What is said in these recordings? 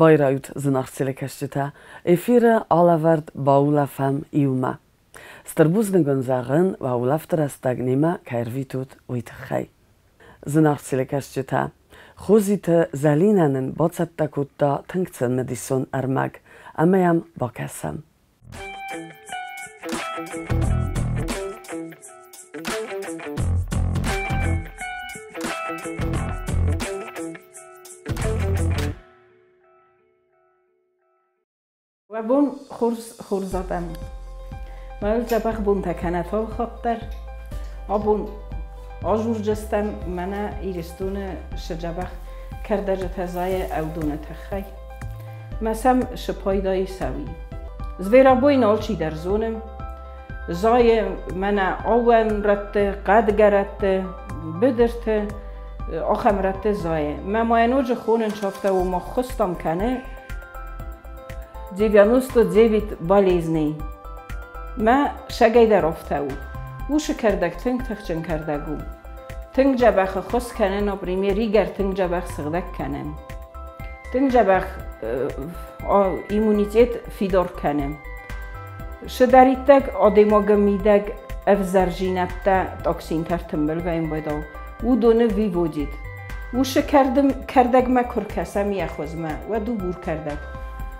Bayrayut zınaqçılıqaşçıta, efirə alavard Baulăfăm iumă. Stărbuznë gënzagën va ulaftëra stagnima kairvitut ujtëkhaj. Zınaqçılıqaşçıta, xuzitë zalinanın bocatta kutta tëngcën medison armag, amajam bakasam. و بون خورز زدم من جبخ بون تکنت ها خاطر آبون آجور جستم من ایرستون شجبخ کرده جتزای اودون تخی مسم شپایدای سوی زویرا بوی نالچی در زونم زای من آون رت قد گرت بدرت آخم رت زای مماینوج خونن شافته و ما خستم کنه 99 болезней. ما شگیده رفته او. وش کردک تنگ تخچن کردگو. تنگ جبخ خس کنن و پریمیری گر تنگ جبخ سغدک کنن. تنگ جبخ ایمونیتیت فیدار کنن. شدریتک آدما گمیدک افزرجینت تا تاکسین ترتمبل و این باید او دونه وی وجود. وش کردک ما کرکسه میخوز ما و دو بور کردک.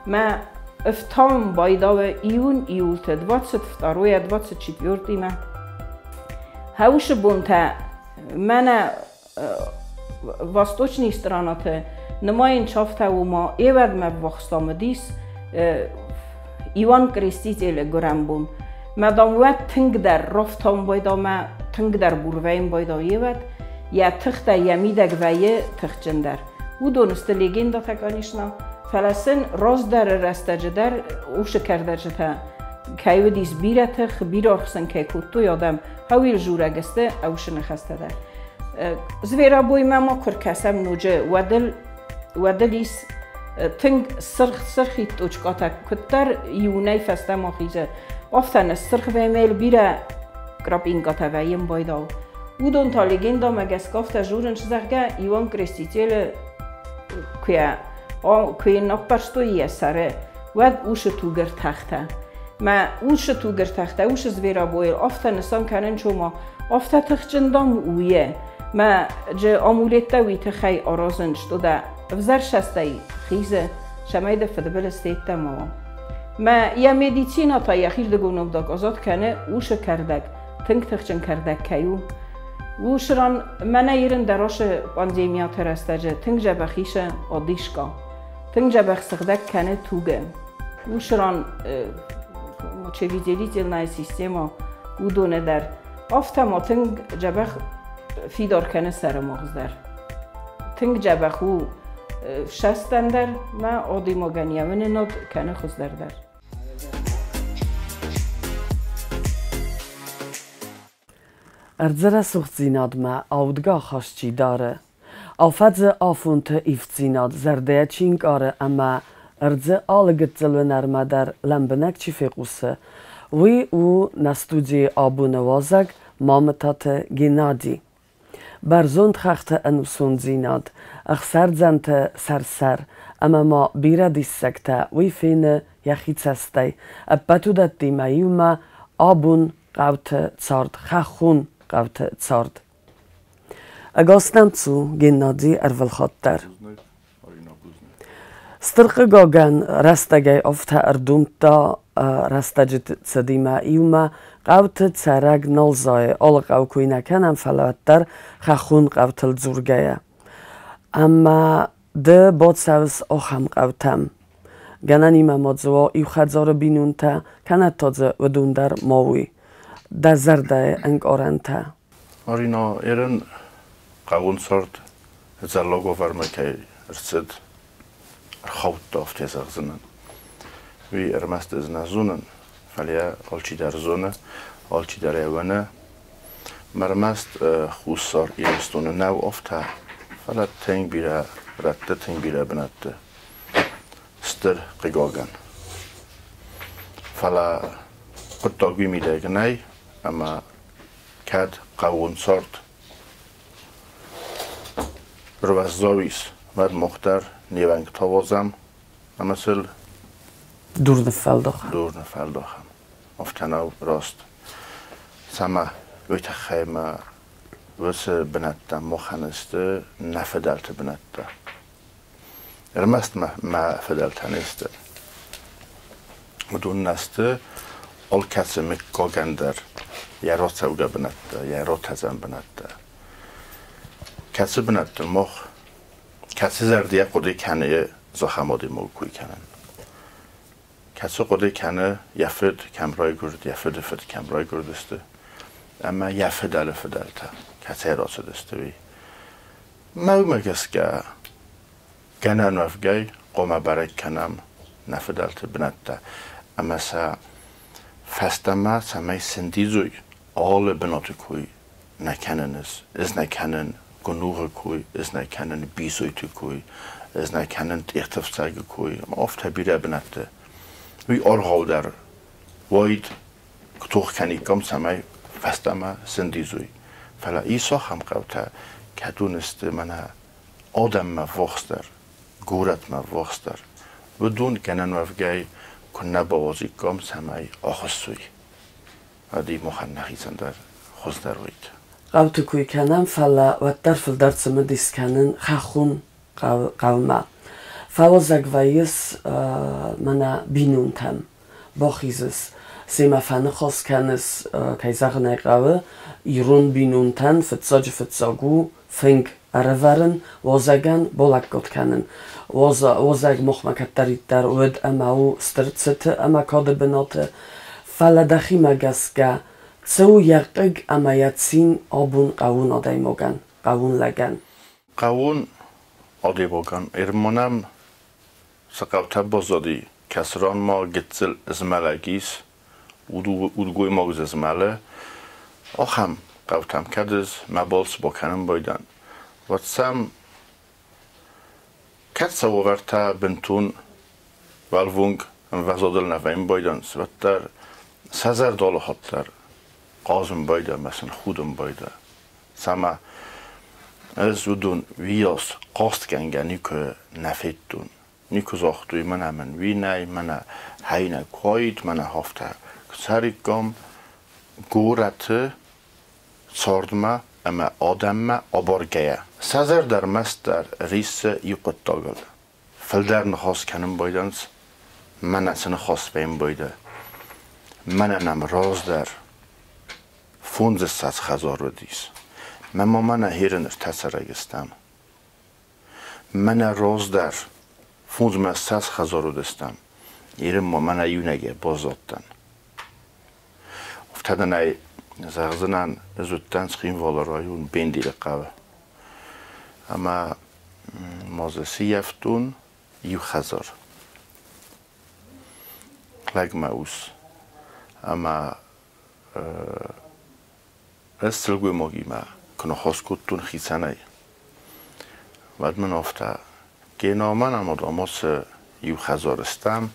ما افتام بايداوه июль 22-24 ما هاوش بونتا منا восточной страната نماین شافته و ما ایود ما بخستام دیس ایوان کرستیتیل گرم بون مدام و تنگ در رفتام بايدا ما تنگ در بوروین بايدا ایود یا تخت یمیدک و یه تخت جندر و دونسته لگنده تکانیشنا فلسطین راز در رستجه در اوش کرده جتا که دیس بیرت خبیر آرخسن که کتو یادم هاویل جوره گسته اوش نخسته در زویرا بوی ما کرکسم نوجه و دلیس تنگ سرخی توچکاتا کتر یونه فسته ما خیزه افتن سرخ و میل بیره گراب این گاتا و یم بایدا او دون تا لگنده مگس کافتا جورن شزخگه ایوان کرستیتیل که نپرستویه سره ود اوش توگر تخته ما اوش توگر تخته اوش زویرا بویل افتا نسان کنن شما افتا تخچندام اویه ما جه آمولیتا وی تخی آرازن شدو ده افزر شسته خیزه شمایده فدبل استیتا ما یا مدیسینا تا یخیر دگونم داگ آزاد کنه اوش کردک تنگ تخچن کردک کیو وشران من ایرن دراش پاندیمیا ترستجه تنگ جبخیش آدیشکا تنگ جبخ سخدک کنه توگه وشران چه ویدیلی تلنای سیستما او دونه در آفتا ما تنگ جبخ فیدار کنه سر مغز در تنگ جبخ او شستن در ما آدی مگنیمن ناد کنه خوز در Erdзера сухцинад ма аудга хашчи дاره. Афадze afunte ifcinad zerdeye çinkare ama erdze algıtzelve nermadar lembenek çifekuse. Wi u na studii abune wazak Mamытаты Gennadi. Berzond xaxte enusun zinad. Axserdzente serser ama ma bira dissekte wi fine yaxitsestey. Ebbetudet dimeyuma abun qavte tsard xaxun قوت تسارد. اگاستم تو گنادی ارول خاطر. سترق گاگن رستگی افته اردوم تا رستجت صدیمه ایومه قوت تسرگ نالزای آل قوکوی نکنم فلوتر خخون قوت الزورگیه. اما ده باد سوز آخم قوتم. گنانیم مادزوا ایو خدزار بینون تا کنه تازه و دوندر ماوی. در زرده انگ آرنته آرینا ایرن قوون سرد زلاگو ورمکه ارسد خوت دافتی زغزنن وی ارمست از نزونن فلیا آلچی در زونه آلچی در ایوانه مرمست خوصار ایرستونه نو افته فلا تنگ بیره رده تنگ بیره بنده ستر قیگاگن فلا قطاقی میده گنای اما کد قوون سرد روز زاویس ود مختر نیونگ تاوازم مثل دورنفالداخم افتناو راست سما ویت خیمه وس بنتا مخنسته نفدلت بنتا رمست ما فدلت هنسته مدون نسته ال کسی مکاگندر یا را سوگه بنتا یا را تزن بنتا کسی بنتا مخ کسی زردیه قده کنه زخمادی موکوی کنن کسی قده کنه یفد کمرای گرد یفد فد کمرای گردسته اما یفدل فدلتا کسی راسه دسته بی مگس که گنن وفگی قوم برای کنم نفدلت بنتا اما سا فستما سمی سندیزوی آل بنات کوی نکنن از نکنن گنوه کوی از نکنن بیزوی تو کوی از نکنن اختفزاگ کوی افت بیره بنتا وی آرغال در واید کتوخ کنی کم سمی فستما سندیزوی فلا ایسا هم قوتا که دونست منه آدم ما وخستر گورت ما وخستر و دون گنن وفگی کنه بازی کم سمی آخستوی و دی مخن نخیزن در خوز در وید قوت کوی کنم فلا و در فل درس مدیس کنن خخون قوما فلا زگویس منه بینون تم باخیزس سیما فنه خواست کنس که زغنه قوه ایرون بینون تن فتزاگو فنگ ارورن وازگن بولک گد کنن وازگ مخمکت دارید در ود اما او سترتست اما کاده بناته فلدخی مگس که سو یقگ اما یتسین آبون قوون آدای موگن قوون لگن قوون آدای موگن ارمانم سقوطه بازادی کسران ما گتزل ازملگیس اودگوی ماغز ازمله آخم قوتم کدز مبالس با کنم بایدن واتسام کت سوورتا بنتون والونگ وزادل نفیم بایدن سوتر سزر دال هاتر قازم بایده مثلا خودم بایده سما از ودون ویاس قاست کنگه نیکو نفیدتون نیکو زاختوی من همین وی نی من هینه کوید من هفته سری گام گورت ساردما اما آدم آبارگیه سزر در مست در ریس یوقت داگل فلدر نخواست کنم بایدنس من اصلا خواست بیم بایده من انم راز در 500,000 ودیس من هیرنر تسرگستم من راز در 500,000 ودستم ایرم من یونگه بازادتن افتادن ای زغزنان زودتن سخیم والرایون بندیل قوه اما مازسی یفتون 1,000 لگ موس اما استلگوی ماگی ما کنه خواست کتون خیسنه بعد من افتا گنامن اما داماس 1,000 استم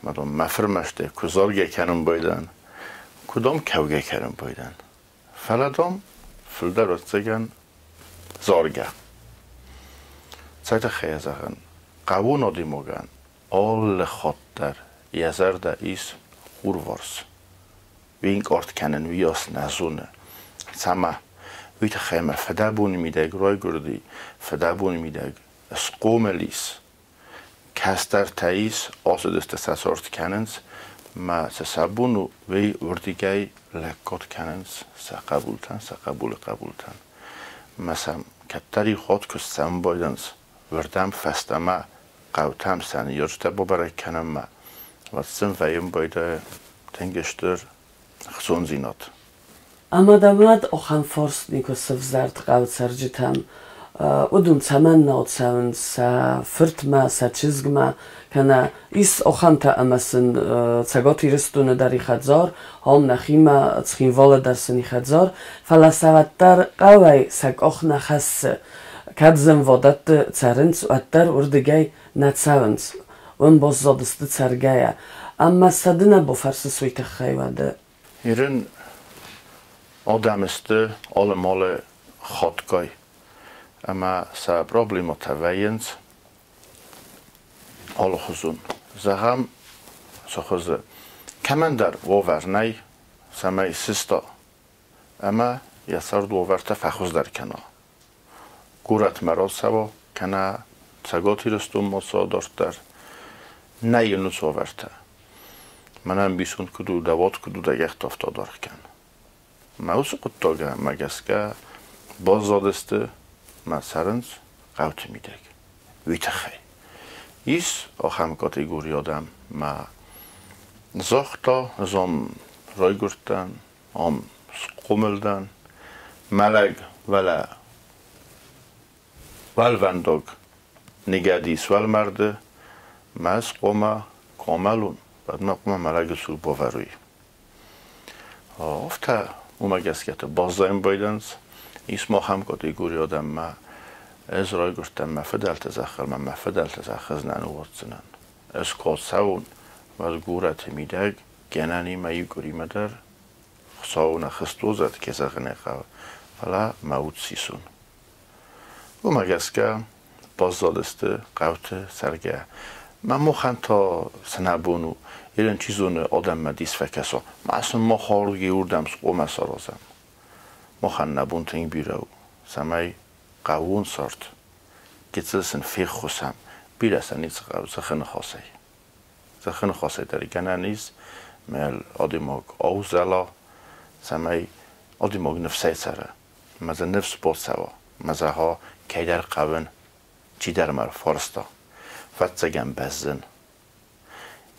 مدام مفرمشته کزارگه کنم بایدن کدام کوگه کردن بایدن فلدام فلده رستگن زارگه سایت خیزگن قوون آدی موگن آل خود در یزر در ایس خورورس وینگ آرد کنن ویاس نزونه سما ویت خیمه فده بونی میدگ رای گردی فده بونی میدگ اسقوم لیس کستر تاییس آسدست سسارت کننز ما سبونو وی وردیگای لکات کننز قبولتن مثلا کتری خود که سم بایدنز وردم فستما قوتم سن یارشته ببرای کنم ما و سن ویم بایده تنگشتر خسون زینات اما داماد اخم فارس نیکو سفزرد قوت سرجیتم ودون تمن نات سون سا فرتما سا چیزگما کنه ایس اخم تا امسن تگاتی رستونه داری خدزار هم نخیما تخیم والا در سنی خدزار فلسوات در قوی سگ اخ نخص کدزم وادت ترنس و در اردگی نتسونس ون باز زادست ترگیه اما سدنه با فرس سویت خیواده ایرن آدم استه آل مال خودگای اما سا پروبلیم تاوینز آل خزون زغم سخوزه کمن در وورنای سمای سیستا اما یسار دوورت فخوز در کنا گورت مرال سوا کنا سگاتی رستم ماسا داشت در نه وورته منم بیشون کدو دوات کدو دگه تافتا دار کن موس قطعه مگسکه باز زادسته ما سرنز قوت میدگ ویتخی ایس آخم کاتگوری آدم ما زاختا زام رای گرتن آم قملدن ملگ ولا والوندگ نگادیس ول مرده ماس قوما کاملون بعد ما قوما ملگ سو باوروی افتا اومگسکت بازایم بایدنز ایس ما هم کاتگوری آدم ما از رای گرتن مفدال تزخر من مفدال تزخر ننواتزنن از کاسون و از گورت میدگ گنانی میگوری مدر خساون خستوزت که زغنه قو فلا موت سیسون و مگسکه باز دادسته قوت سرگه من مخن تا سنبونو ایران چیزون آدم مدیس فکسا من اصلا ما خارگی اردم سقوم سارازم مخن نبون تنگ بیرو سمی قوون سارت گتزلسن فیخ خوسم بیرسن نیز قو زخن خاصه داری گنه نیز مل آدیماگ آوزلا سمی آدیماگ نفسه سره مزه نفس بود سوا مزه ها که در قون چی در مر فارستا فتزگم بزن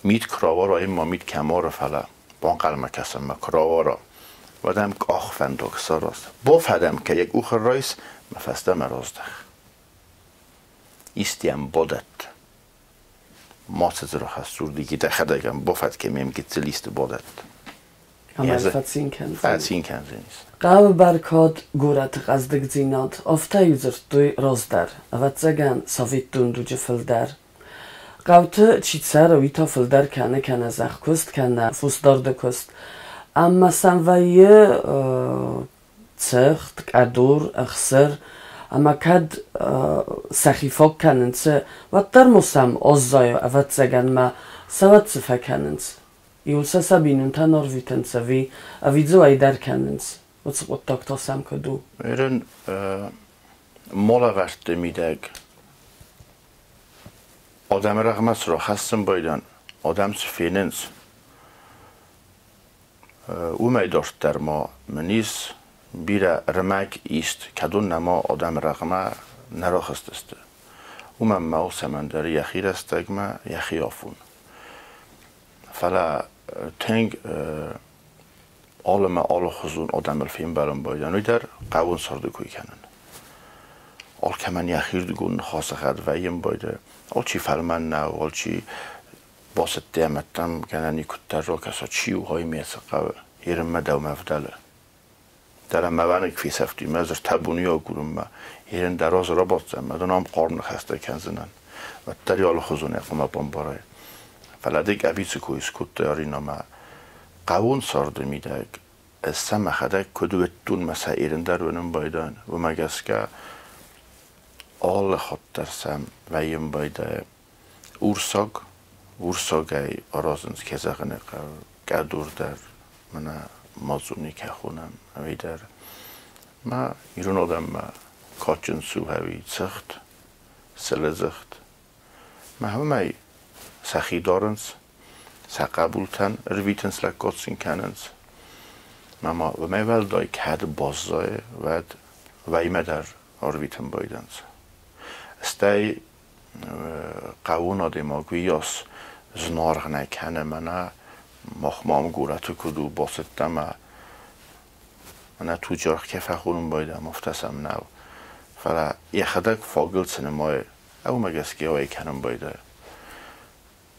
مید کراوارا اما مید کمارا فلا بان قلمه کسم ما کراوارا ودم آخ فندوک ساراست با فدم که یک اوخ رایس مفسته مرازدخ ایستیم بادت ماسه را خستور دیگه دخدگم بافت که میم گیت لیست بادت فاتسین کنزینیست قاو برکاد گورت قزدگ زیناد افتا یوزر دوی رازدر اواتزگن ساویت دوندو جفلدر قاوت چیتسر و ویتا فلدر کنه زخ کست کنه فوسدارده کست اما سنویه تخت قدور اخسر اما کد سخیفاک کننسه و در موسم آزای اواتزگن ما سوات سفه کننس یولسا سبینون تا نارویتنسه وی اویدزو ای در کننس و چقود تاکتا سم کدو ایران مولا ورده میدگ آدم رقمس را خستم بایدن آدم سفیننس او میداشت در ما منیز بیره رمک ایست کدون نما آدم رقمه نراخست است او من ما سمندر یخی رستگ ما یخی آفون فلا تنگ آل خزون آدم الفیم برام بایدن و در قوون سارده کوی کنن آل که من یخیر دگون خاصه خد ویم بایده آل چی فلمن نو آل چی باست دیمتم گنانی کتر را کسا چی و های میسه قوه ایرم مدو مفدله درم مبنه کفی سفتی مزر تبونی ها گروم ما ایرن دراز را باتزم مدن هم قارن خسته کنزنن و دری آل خزون اقوم بانبارای فلدک ابیز کویس کت آرینه ما قوون سارده میدگ از سم خدک کدویتون مسا ایرن در ونم بایدن و مگس که آل خود در سم ویم بایده ورساگای آرازنز که زغنه گدور در من مازونی که خونم اوی در ما ایرون آدم ما کاچن سو هوی زخت سل زخت ما همه سخی دارنز سقبولتن رویتنس لکاتسین کننز ما و می ول دای کد بازای و ویمه در آرویتن بایدنز استی قوون آدیماگوی یاس زنارغ نکنه منه مخمام گورتو کدو باستم منه تو جارخ که فخورم بایده مفتسم نو فلا یه خدک فاگل سنمای او مگسکی هایی کنم بایده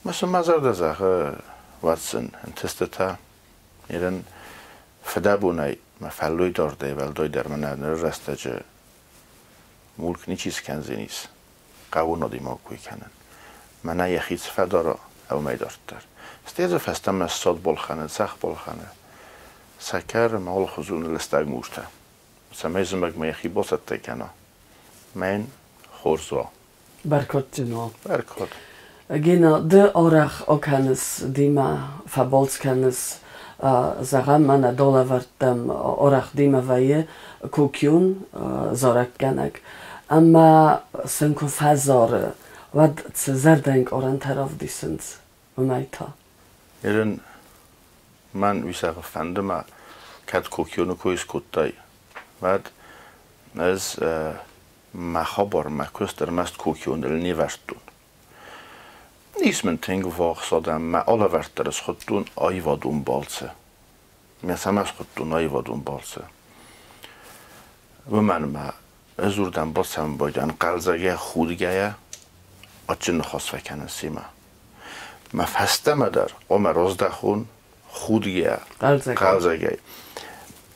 مثل مزار دزاقه واتسن انتستتا ایران فدا بونای مفلوی دارده ولدای در منه رستجه ملک نیچیز کنزی نیست قوون آدیماگ کوی کنن منه یخیز فدارا او میدارد در استیز فستم از ساد بالخانه سخ بالخانه سکر مال خزون لستگ مورته سمیزم اگ میخی باست تکنه من خورزوا برکات جناب برکات Genau, de orach okanes dima fabolskanes zagam mana dolavartam orach dima vaye kukyun zorak ganak. Ama senko fazore vad zerdenk orantarov disens umayta. Irin man visag fandema kat kukyunu kois kuttay. Vad ez mahabar makuster mest kukyun el nivertun. Niets men ting voor zodat maar alle werteren schot doen aiva doen balse. Mijn samen schot doen aiva doen balse. We men maar زوردن باسم باید قلزگه خودگه آچن خواست فکنن سیما مفسته مدر قوم رازده خون خودگه قلزگه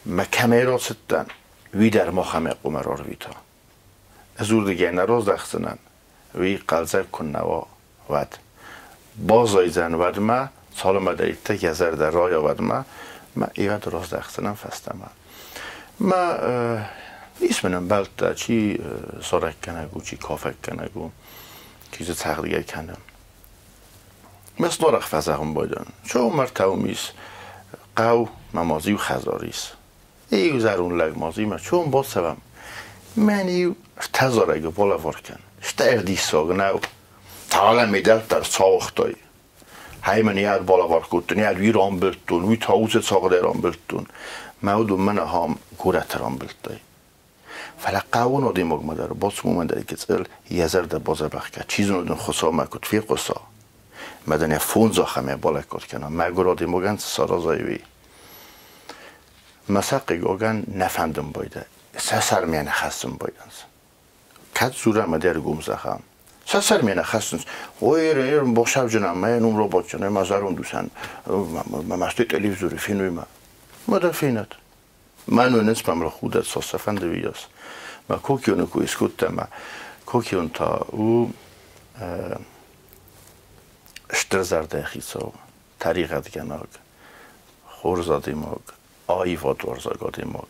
مکمه را ستن وی در مخمه قوم را رویتا زوردگه نرازده خسنن وی قلزگ کن نوا ود بازای زن ود ما سال مدریت گذر در رای ود ما ایوه رازده خسنن فسته ما نیست منم بلده چی سارک کنگو چی کافک کنگو چیز تغلیه کنم مثل دارخ فزاقم بایدن چون مرتو میس قو ممازی و خزاریس ایو زرون لگ مازی ما چون با سبم من ایو تزارگه بالا وارکن شتا اردی ساگ نو تالا میدل در ساختای های من یاد بالا وارکوتن یاد وی رام بلتون وی تاوز ساگ در رام بلتون مودو من هم گورت رام بلتای فلا قاون آدی مگمدار باز مومنداری که زل یزر در بازار بخکه چیزی ندون خسا مکد فی قصا مدنی فونزا خمه بالا کد کنم مگر آدی مگن سرازایوی مساقی گوگن نفندم بایده سر میانه خستم بایدنز کد زوره مدیر گومزه خم سر میانه خستنز ایر بخشب جنم من اون رو باد جنم مزارون دوسن مستی تلویزیوری فیلمی مدر فینت منو نسبم را خودت ساسفنده ویاس ما کوکیونو کو اسکوتم کوکیون تا او اشترزرده خیسو طریقت گناگ خورزادی ماگ آیواد ورزاگادی ماگ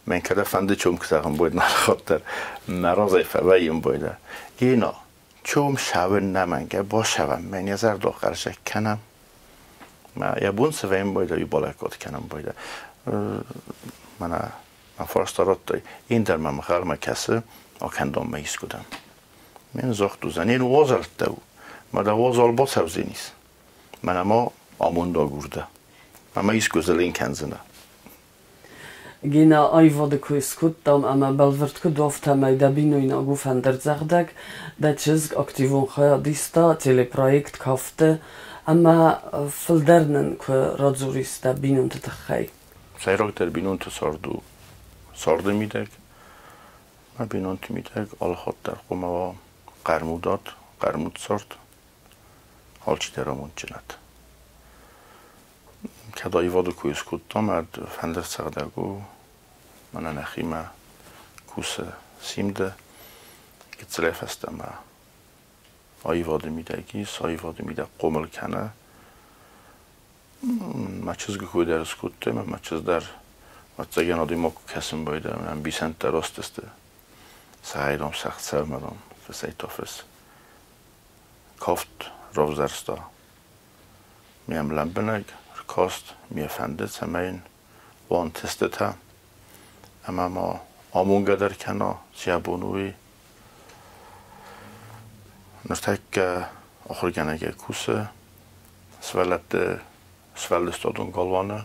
من کده فنده چوم که ساقم باید نخاطر نرازه فویم بایده اینا چوم شون نمنگه با شوم من یه زر داخلش کنم ما یه بون سویم بایده یه بالکات کنم بایده من فرستارات دای این در من مخالم کسی آکندام میس کدم من زخت دوزن این وازلت دو ما در وازال با سوزی نیست من اما آموندا گورده من میس گزل این کنزنه گینا آیواده که اسکودم اما بلورد که دوفتم ای دبینو اینا گوفن در زغدک ده چیز اکتیوون خواه دیستا تیلی پرویکت کافته اما فلدرنن که رادزوریست دبینون تتخی سیراک در بینون تصاردو سارده میدک ما بینون میدک آل خود در قومه و قرمود سارد حال چی درامون جند که ایوادو که اسکودم اد فندر سغدگو من نخیمه کوس سیمده که تلیف هستم ایوادو میدگیس ایوادو میدک قومل کنه ما چیز که در اسکوته ما چیز در وقتی آدمی ما کسیم بایده من بیسنت درست است سعیدم سخت سرمدم فسیت آفرس کافت روزرستا میم لمبنگ رکاست میفنده سمین وان تستت هم اما ما آمونگه در کنا سیابونوی نستک آخر گنگه کوسه سوالستادون گالوانه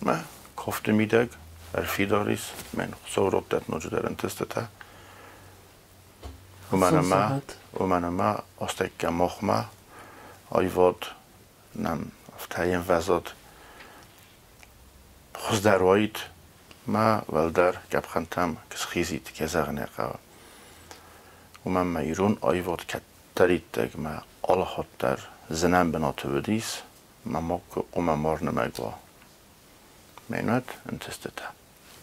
ما کافت میدگ ارفی داریس من سورات در نوجه در انتستته و من ما استک مخمه آیواد نم افتایم وزاد خوز در وایید ما ولدر گب خانتم کس خیزید که زغنه قوام و من ایرون آیواد کترید دگ ما آل خود در زنم بناتو بدیس ما قوم مار نمگوا مینوت انتستته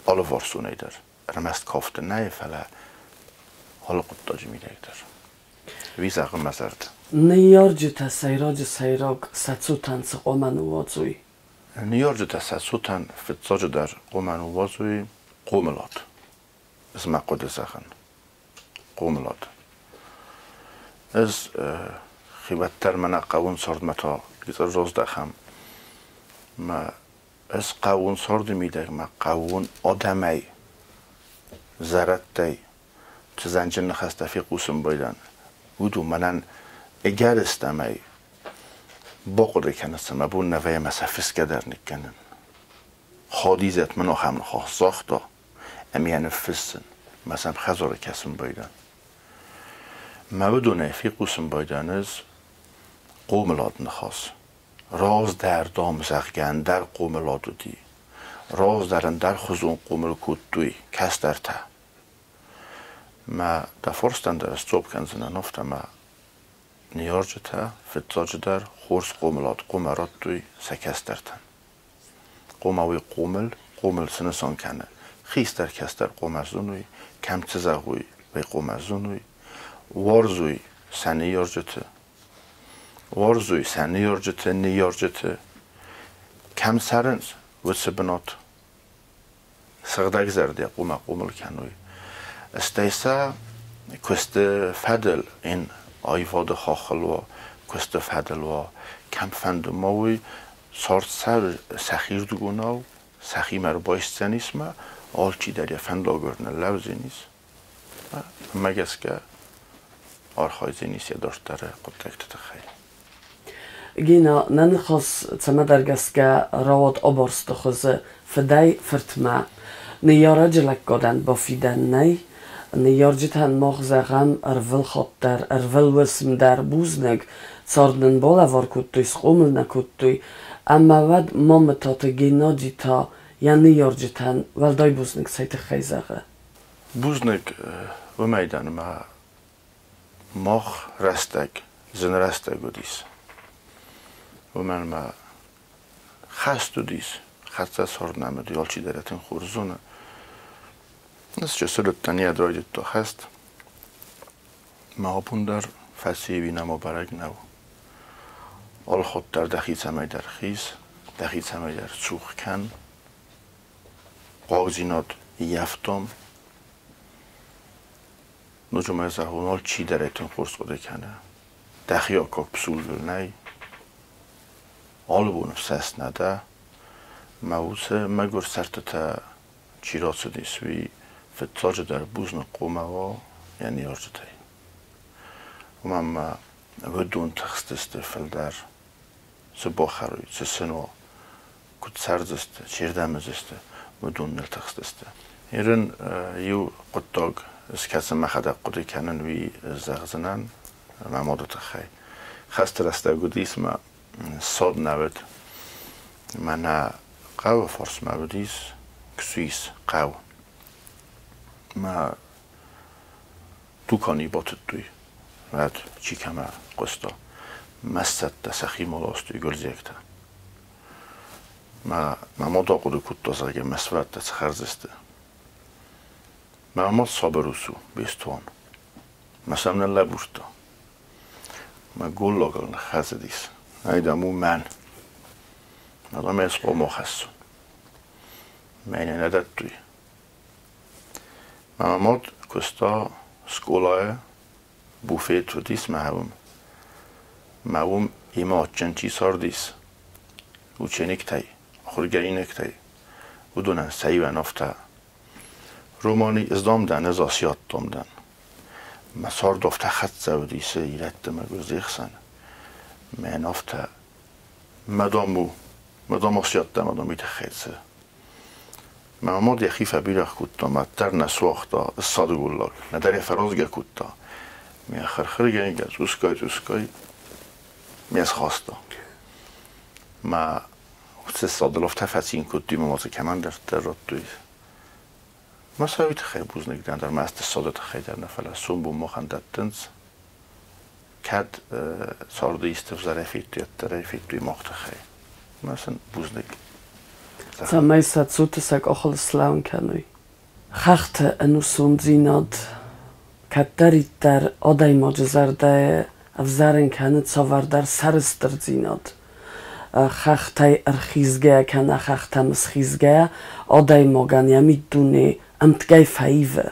آل وارسونه در رمست کافته نه فلا آل قطاجی میده در ویزاق مزرد نیارجی تا سیراگ ساتسوتن قومنو وازوی نیارجی تا ساتسوتن فتزاج در قومنو وازوی قوملات اسم قد زخن قوملات از خیبتر من قوون سرد متا گذر روز دخم ما از قوون سرد میده ما قوون آدمی زرد دی چه زنجر نخسته فی قوسم بایدن بودو منن اگر استمی باقوده کنستم ما بون نوه مسافس کدر نکنن خادیزت منو هم نخواه ساختا امیان فسن مثلا خزار کسم بایدن ما بدونه فی قوسم بایدن از قوملاد نخواست راز در دام زغگن در قوملادو دی راز در خزون قومل کود دوی کس در تا ما در فرستن در استوب کنزنه نفته ما نیارجه تا فتزاجه در خورس قوملاد قومرات دوی سکس در تن قوموی قومل سنسان کنه خیست در کس در قومرزونوی کم تزاغوی به قومرزونوی وارزوی سنه یارجه تا وارزوی سنه یارجه تا نیارجه تا کم سرنز وچه بنات سغدگ زرده قومل کنوی استیسا کست فدل این آیواد خاخل و کست فدل و کم فند ماوی سارت سر سخیر دوگوناو سخی مر بایست زنیسم آلچی در یه فند لاگرنه لوزی نیست مگس که آرخای زنیس یه داشت داره قدرکت تخیل گینا ننخواست تما درگست که رواد آبارست خوزه فدای فرتما نیاره جلک گادن با فیدن نی نیار جتن مغزه غم ارول خود در ارول وسم در بوزنگ ساردن بالا وار کتویس قومل نکتوی اما ود مامتаты گنادی تا یا نیار جتن ولدای بوزنگ سایت خیزاقه بوزنگ و میدن ماخ رستگ زن رستگ و دیس و من ما خستو دیس خسته سارد نمدی آلچی درتین خورزونه از چه سلطنی ادرایدید تو هست ما بون در فسیوی نما برگ نو آل خود در دخیت همه در خیز دخیت همه در چوخ کن قاضینات یفتم نجوم زهون آل چی در ایتون خورس قده کنه دخی آکا پسول گل نی آل بون فسست نده موسه مگر سرت تا چی راست دیسوی فتاج در بوزن قومه و یعنی آرجتای و من ودون تخستست فل در سباخروی سسنو کد سرزست چیردمزست ودون نل تخستست ایرن یو قطاق از کسی مخدق قدی کنن وی زغزنن ممادت خی خست رسته گودیس ما صاد نود من قو فارس مودیس کسویس قو ما دوکانی باتت دوی واد چی کمه قستا مست سخی مالاستوی گلزیکتا ما مادا قدو کتا زرگه مسوت دست خرزسته ما صابروسو بیستوان مثلا لبورتا ما گل لاغل نخزه دیس ایدامو من مدام از قوم خستون مینه ندد دوی ماماد کستا سکولای بوفیت و دیس مهم ایما چنچی سار دیس او چنک تای خورگری نکتای او دونن سعی و نفته رومانی ازدام دن از آسیات دام دن مسار دفته خط زودیسه ایرد مگر زیخسن من نفته مدام آسیات دم مدام ایت خیلسه ماماد یخی فبیرخ کتا مدتر نسواختا الصاد گولاک ندر فرازگه کتا می خرخر گنگ از اوسکای می از خواستا ما سه صادلافت فسین کتی ممازه کمان در رد دوید ما سویت خیلی بوز نگدن در مست صادت خیلی در نفل سون بو مخندت تنز کد سارده ایستف زرفیت دوید درفیت دوی مخت خیلی مثلا بوز نگد Zamejsa cutysak ochol slaun kanui. Chachte enusun zinod. Kateritter odaj modzie zardaje, a w zarenkany cowardar saryster zinod. Chachtaj archizgeja kana chachtam schizgeja, odaj mogan jamiduni amtgaj faive.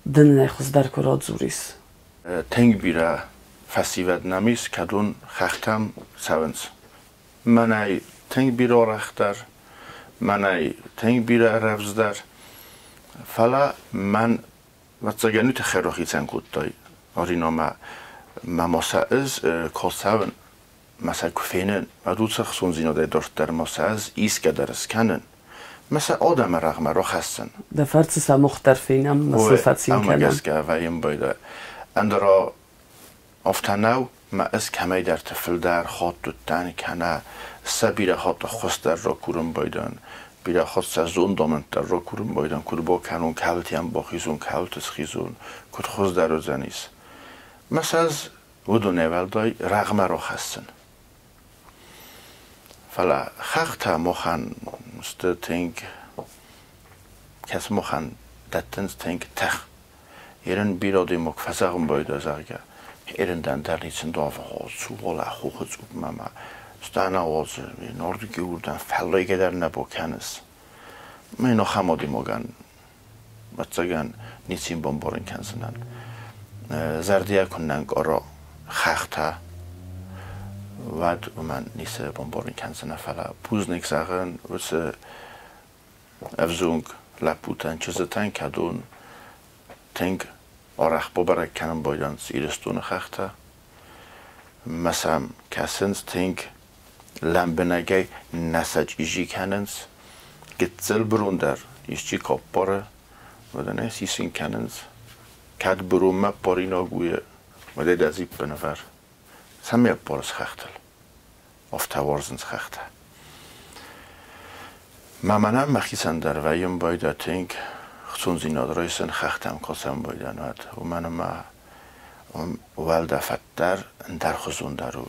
Dynne chusdarko rodzuris. تنگ بیره فسیوت نمیس کدون خختم سونس منای تنگ بیره رختر منای تنگ بیره رفزدر فلا من واتساگنی تخیراخی تنگود دای آرینه ما مسائز کاسون مثلا کفینن و دو سخصون زیناده داشت در مسائز ایست که درست کنن مثلا آدم رقم را خستن دفرت سا مختلفینم مسافت سین کنن اما گسکه و این بایده اندرا افتناو ما از کمی در تفل در خواهد دوتن کنه سبیره خواهد خستر را کورم بایدن بیره خواهد سزون دامن در را کورم بایدن کود با کنون کلتی هم با خیزون کلتس خیزون کود خوز در روزه نیست مثلا از ودو نولدای رقم را خستن فلا خختا مخن است تنگ کس مخن دتنز تنگ تخ ایران بیرادی مکفزاقم باید از اگه ایران در نیستن دافه ها سوال خوخ زوب ماما استان آواز نوردی گوردن فلایی که در نبا کنس من نخمادی مگن بچگان نیستیم بمبارن کنسنن زردیه کنن گارا خختا و من نیست بمبارن کنسنه فلا پوز نکساقن واسه افزونگ لپوتن چیزتن کدون تنگ آرخ ببرک کنن بایدن ایرستون خخته مثلا کسنز تنگ لمبنگی نسج ایجی کننز گتزل برون در ایشچی کاب باره و دنه سیسین کننز کد برومه باری ناگویه و ده دزیب بنور سمیه بارز خختل افتوارزنز خخته مامانم مخیسن در ویم باید تنگ خصون زیناد رایسن خختم کاسم بایدن و منم ولده فتر در خزون درو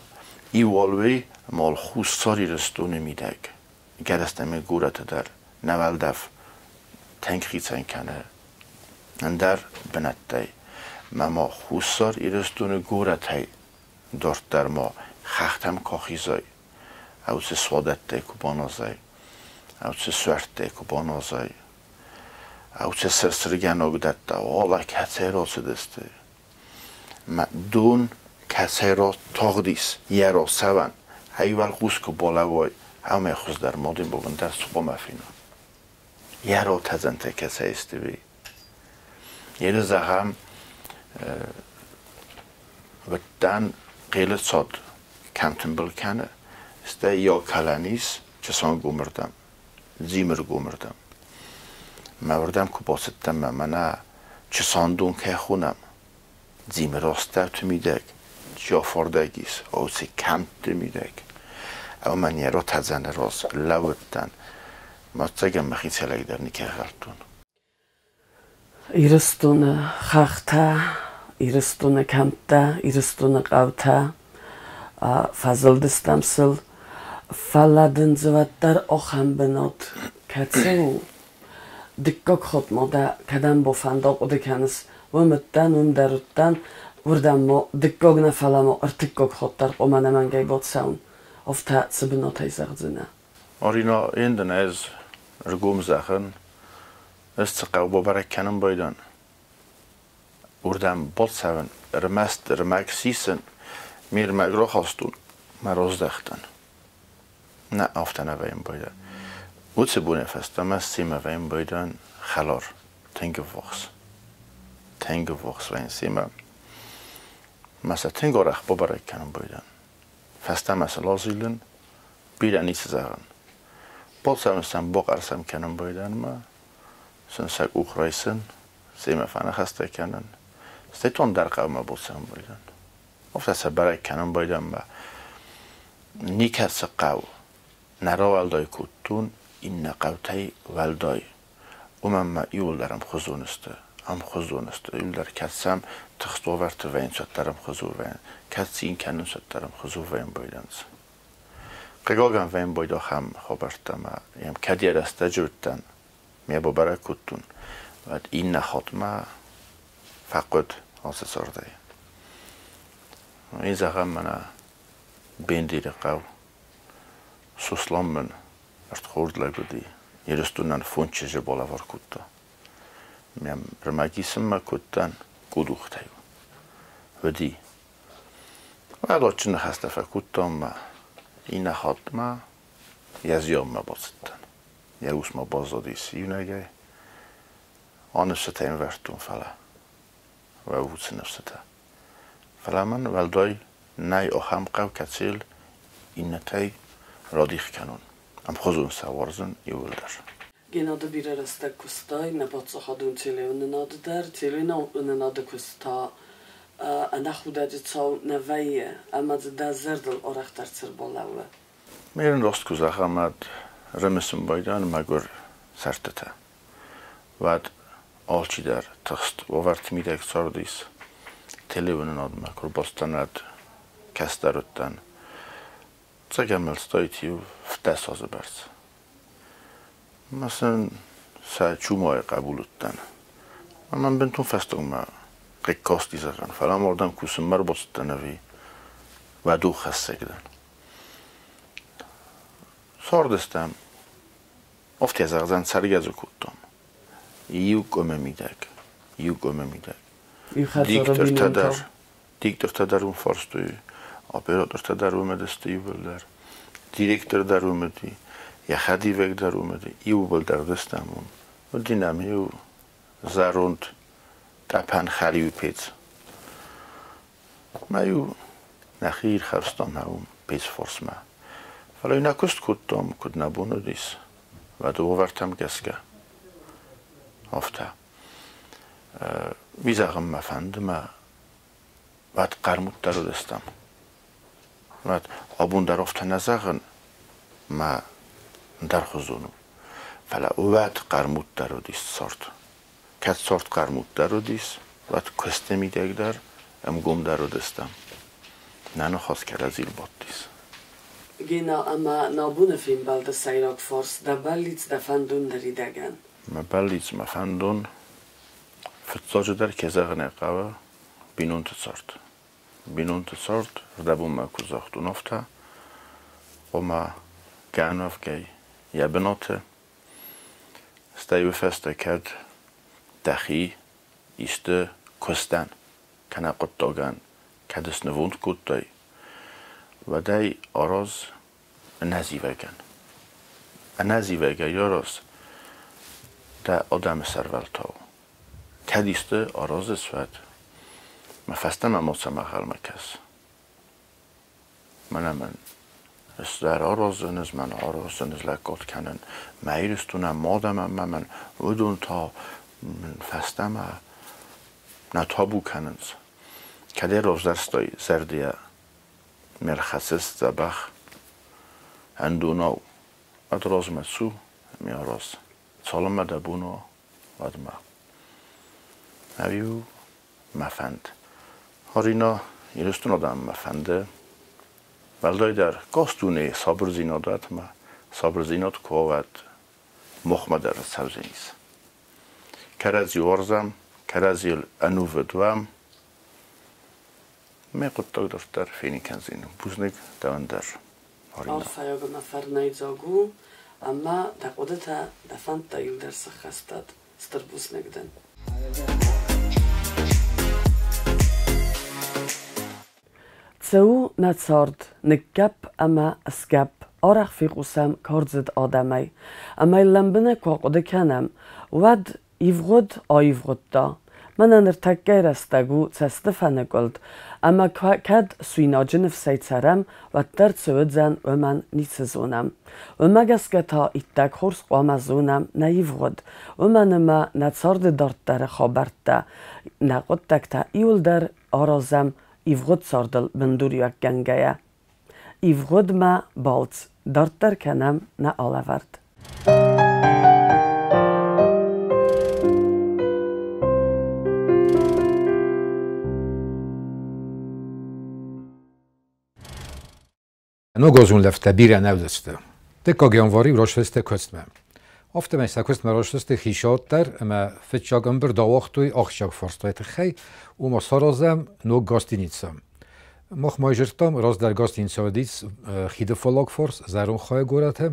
ای والوی مال خوز ساری رستونه میدگ گرستم گورت در نولدف تنگ خیسن کنه اندر بنده ما خوز سار ای رستونه گورت های دارت در ما خختم کاخیزای او سه سوادت دیکو بانازای او سه سورت دیکو بانازای او چه سرسرگن آگدت دا والا کسی را سدسته ما دون کسی را تاغدیس یه را سوان ایوال خوز که بالا وای همه خوز در مادین بگن در صبح مفینا یه را تزنته کسی استوی یه رزا هم ودن قیلت ساد کمتن بلکنه استه یا کلانیس چسان گومردم زیمر گومردم موردم که باستم منه چه ساندون که خونم زیم راسته تو میدک جا فاردگیس او سی کم تو میدک او من یه را تزنه راست لوتن ما تگم مخی سلگ در نیکه غلطون ایرستون خخته ایرستون کمته ایرستون قوته فضل دستمسل فلدن زود در آخم بناد کتسو دکاک خود ما ده کدن با فنداق و دکنس و مدن درودن وردن ما دکاک نفلا ما ارتکاک خود در قمانه من گی باد سون افتا سبنا تیزق زنه آرینا این دن از رگوم زخن از تقو با برک کنم بایدن وردن باد سون رمست رمک سیسن میر مگرا خواستون مراز دختن نه افتنه ویم بایدن و چه بونه فستم از سیمه ویم بایدن خلار تنگ وقص و این سیمه مثلا تنگ آرخ با برای کنم بایدن فستم مثلا زیلن بیرن نیست زغن با سمستم با قرسم کنم بایدن ما سن سگ اوخ رایسن سیمه فنه خسته کنن ستون در قومه با سم بایدن افتا برای کنم بایدن ما نیکت قو نرا ولدای کتون این نقوتای ولدای ما ایول درم خزونسته هم خزونسته ایول در کتسم تخصو ورت وین شد درم خزو وین کتسی این کنن شد درم خزو وین بایدنز قگاگم وین بایدا هم خبرتم یم کدی رسته جورتن می با برای کتون و این نخواد ما فقط آسه سرده این زغم منه بیندیر قو سوسلام من ارت خورد لگودی یه رستونن فونچه جه بالا وار کتا میم رمگیسم ما کتن گودوخته ودی ولی چون خسته فکوتم این خاتمه یزیام مبازدن یوس مبازدی سیونگه آنست این ورتون فلا و ووت نفسته فلا من ولدای نای آخم قو کتیل این نتی رادیخ کنون ام خوزون سوارزن یولدر Genelde bir arasında kustay ne batsa hadun televizyonun adı der televizyonun adı kusta ana xudacı çav neveye ama da zerdel oraktar çırbolavı. Merin rost kuzak amad remesim baydan magur sertete. Vad alçı der tıxt o vart midek sordis televizyonun adı makur bostanad kastaruttan. Çagamel stoytiw ftes azı bers. مثلا سعچومای قبولتن من بنتون فستم ما قیکاستی زدن فلان مردم کوسمر باستنوی و دو خسته کردن ساردستم افتی از اغزن سرگزو کردم یو گمه میدک دیکتر تدر اون فارستوی اپراتور تدر اومدستی بلدر دیرکتر در اومدی یا خدی وگ در اومده ایو بل در دستمون و دینم ایو زاروند تپن خریو پیز ما ایو نخیر خرستم هم پیز فرس ما فلا اینا کست کدتم کد نبونو دیس و دو ورتم گسکه افتا ویزاقم مفنده ما واد قرمود در دستم واد آبون در افتا نزاقن ما در خزونو فلا اوت قرمود درو دیس سورت کت سورت قرمود درو دیس وات کسته میدگ در ام گم درو دستم نانو خواست کرد از ایل باد دیس گینا اما نابون فیلم بالده سیراک فارس دا بلیت دفندون داری دگن ما بلیت مفندون فتزاجو در کزاغنه قوه بینون تسارت ردبون ما کزاختون افتا و ما گعناف گی یا بناته استایو فسته کد دخی ایسته کستن کنه قد داگن کدس نووند کد دای و دای آراز نزی وگن یاراز دا آدم سرولتاو کد ایسته آراز اسود مفستم اما سمخل مکس من در آرازنز من آرازنز لگات کنن میرستونم مادم من ودون تا فستم نتابو کننز کده روز درستای زردیه مرخصص زبخ اندوناو ادراز مسو میاراز سالم مدبونو ودما اویو مفند هارینا یرستون آدم مفنده ولدای در گاستونه صبر زینادت ما صبر زیناد کواد مخمه در سبزی نیست کرازی ورزم کرازی انوو دوام می قطع دفتر فینی کنزین بوزنگ دواندر آرفایاگ مفر نیزاگو اما دقودتا دفند تایل در سخستاد ستر بوزنگ دن سو نتسارد نگب اما اسگب آرخ فی قسم کارزد آدمی اما لنبنه کاقوده کنم ود ایفغود آیفغود دا من انرتگه رستگو تستفنه گلد اما کد سوینا جنف سیتسرم و در سوید زن و من نیتسزونم و مگسگه تا ایتک خورس قوامزونم نیفغود و من ما نتسارد دارد در خابرد دا نقود تک تا ایول در آرازم ایفغود ساردل بندوری و گنگه ایفغود ما بالت دارد در کنم نه آلورد نو گازون لفته بیره نودسته دکا گیانواری راشسته کستمه افته من سکست مراشسته خیشات در اما فتشاگم بر داوختوی آخشاگ فرستایت خی و ما سارازم نو گاستینیتسم مخ مایجرتام راز در گاستینیتسا دیس خیده فلاگ فرس زرون خواه گورته